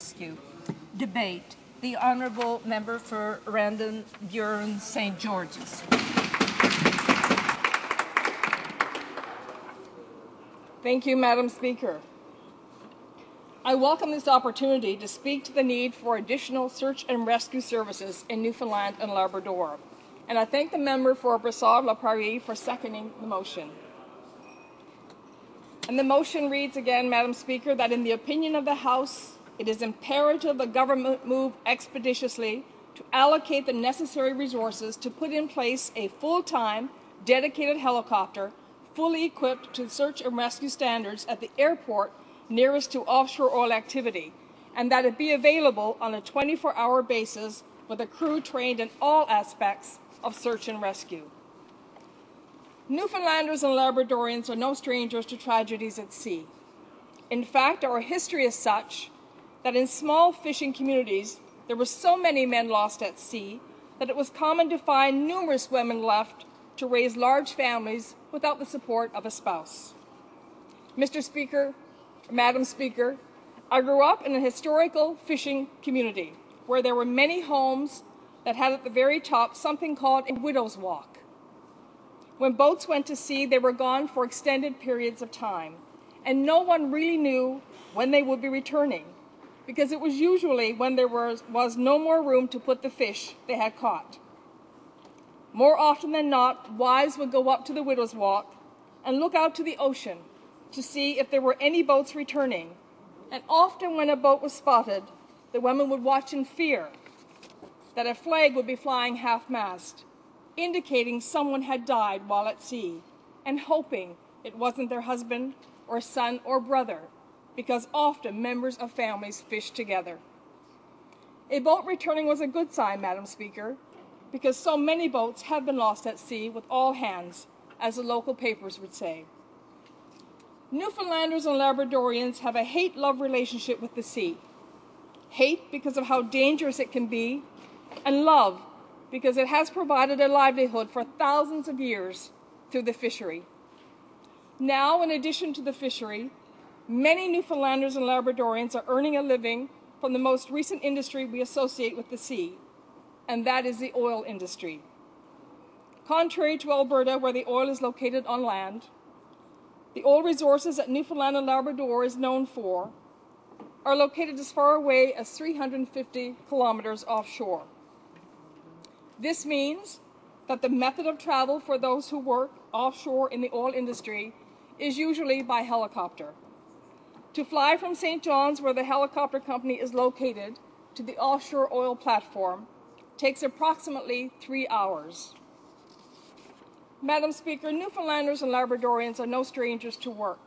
Rescue. Debate. The Honourable Member for Randon Buren St. George's. Thank you, Madam Speaker. I welcome this opportunity to speak to the need for additional search and rescue services in Newfoundland and Labrador, and I thank the member for Brassard-Laprairie for seconding the motion. And the motion reads again, Madam Speaker, that in the opinion of the House, it is imperative the government move expeditiously to allocate the necessary resources to put in place a full-time, dedicated helicopter fully equipped to search and rescue standards at the airport nearest to offshore oil activity, and that it be available on a 24-hour basis with a crew trained in all aspects of search and rescue. Newfoundlanders and Labradorians are no strangers to tragedies at sea. In fact, our history is such that in small fishing communities, there were so many men lost at sea that it was common to find numerous women left to raise large families without the support of a spouse. Mr. Speaker, Madam Speaker, I grew up in a historical fishing community where there were many homes that had at the very top something called a widow's walk. When boats went to sea, they were gone for extended periods of time, and no one really knew when they would be returning, because it was usually when there was no more room to put the fish they had caught. More often than not, wives would go up to the widow's walk and look out to the ocean to see if there were any boats returning, and often when a boat was spotted, the women would watch in fear that a flag would be flying half-mast, indicating someone had died while at sea, and hoping it wasn't their husband or son or brother, because often members of families fished together. A boat returning was a good sign, Madam Speaker, because so many boats have been lost at sea with all hands, as the local papers would say. Newfoundlanders and Labradorians have a hate-love relationship with the sea. Hate because of how dangerous it can be, and love because it has provided a livelihood for thousands of years through the fishery. Now, in addition to the fishery, many Newfoundlanders and Labradorians are earning a living from the most recent industry we associate with the sea, and that is the oil industry. Contrary to Alberta, where the oil is located on land, the oil resources that Newfoundland and Labrador is known for are located as far away as 350 kilometers offshore. This means that the method of travel for those who work offshore in the oil industry is usually by helicopter. To fly from St. John's, where the helicopter company is located, to the offshore oil platform takes approximately 3 hours. Madam Speaker, Newfoundlanders and Labradorians are no strangers to work.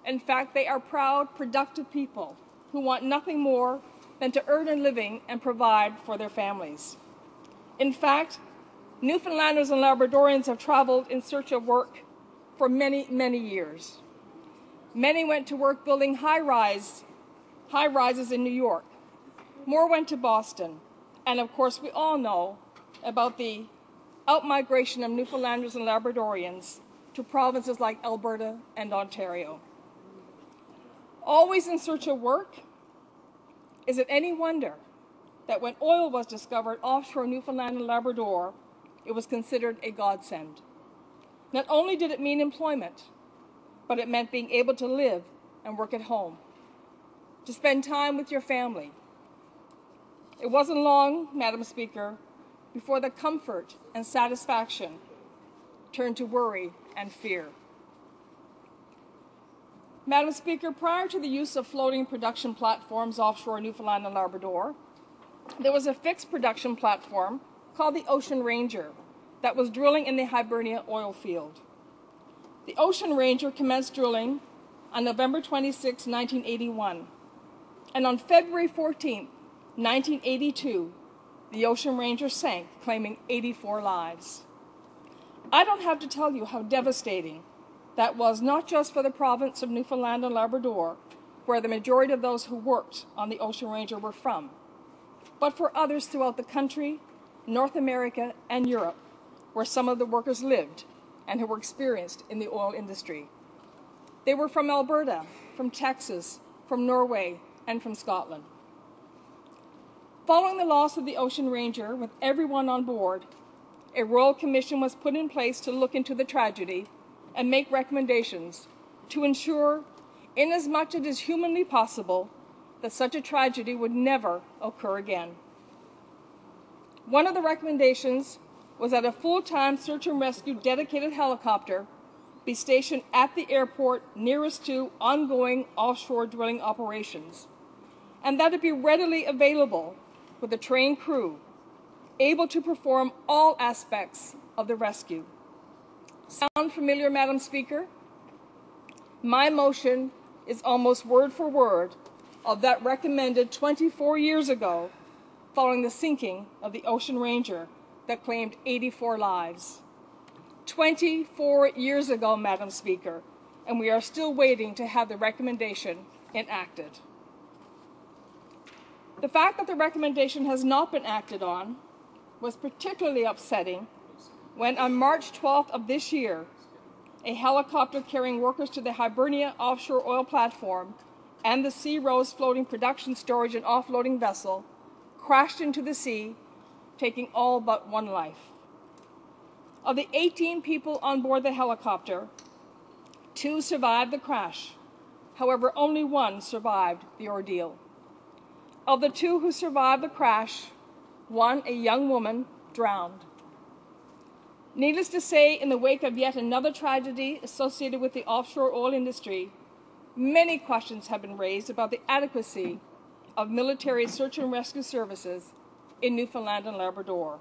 In fact, they are proud, productive people who want nothing more than to earn a living and provide for their families. In fact, Newfoundlanders and Labradorians have traveled in search of work for many, many years. Many went to work building high-rises in New York. More went to Boston. And of course, we all know about the outmigration of Newfoundlanders and Labradorians to provinces like Alberta and Ontario. Always in search of work, is it any wonder that when oil was discovered offshore Newfoundland and Labrador, it was considered a godsend? Not only did it mean employment, but it meant being able to live and work at home, to spend time with your family. It wasn't long, Madam Speaker, before the comfort and satisfaction turned to worry and fear. Madam Speaker, prior to the use of floating production platforms offshore Newfoundland and Labrador, there was a fixed production platform called the Ocean Ranger that was drilling in the Hibernia oil field. The Ocean Ranger commenced drilling on November 26, 1981, and on February 14, 1982, the Ocean Ranger sank, claiming 84 lives. I don't have to tell you how devastating that was, not just for the province of Newfoundland and Labrador, where the majority of those who worked on the Ocean Ranger were from, but for others throughout the country, North America, and Europe, where some of the workers lived and who were experienced in the oil industry. They were from Alberta, from Texas, from Norway, and from Scotland. Following the loss of the Ocean Ranger, with everyone on board, a royal commission was put in place to look into the tragedy and make recommendations to ensure, inasmuch as it is humanly possible, that such a tragedy would never occur again. One of the recommendations was that a full-time search and rescue dedicated helicopter be stationed at the airport nearest to ongoing offshore drilling operations, and that it be readily available with a trained crew, able to perform all aspects of the rescue. Sound familiar, Madam Speaker? My motion is almost word for word of that recommended 24 years ago, following the sinking of the Ocean Ranger that claimed 84 lives. 24 years ago, Madam Speaker, and we are still waiting to have the recommendation enacted. The fact that the recommendation has not been acted on was particularly upsetting when on March 12th of this year, a helicopter carrying workers to the Hibernia offshore oil platform and the Sea Rose floating production, storage, and offloading vessel crashed into the sea, taking all but one life. Of the 18 people on board the helicopter, 2 survived the crash. However, only 1 survived the ordeal. Of the 2 who survived the crash, 1, a young woman, drowned. Needless to say, in the wake of yet another tragedy associated with the offshore oil industry, many questions have been raised about the adequacy of military search and rescue services in Newfoundland and Labrador.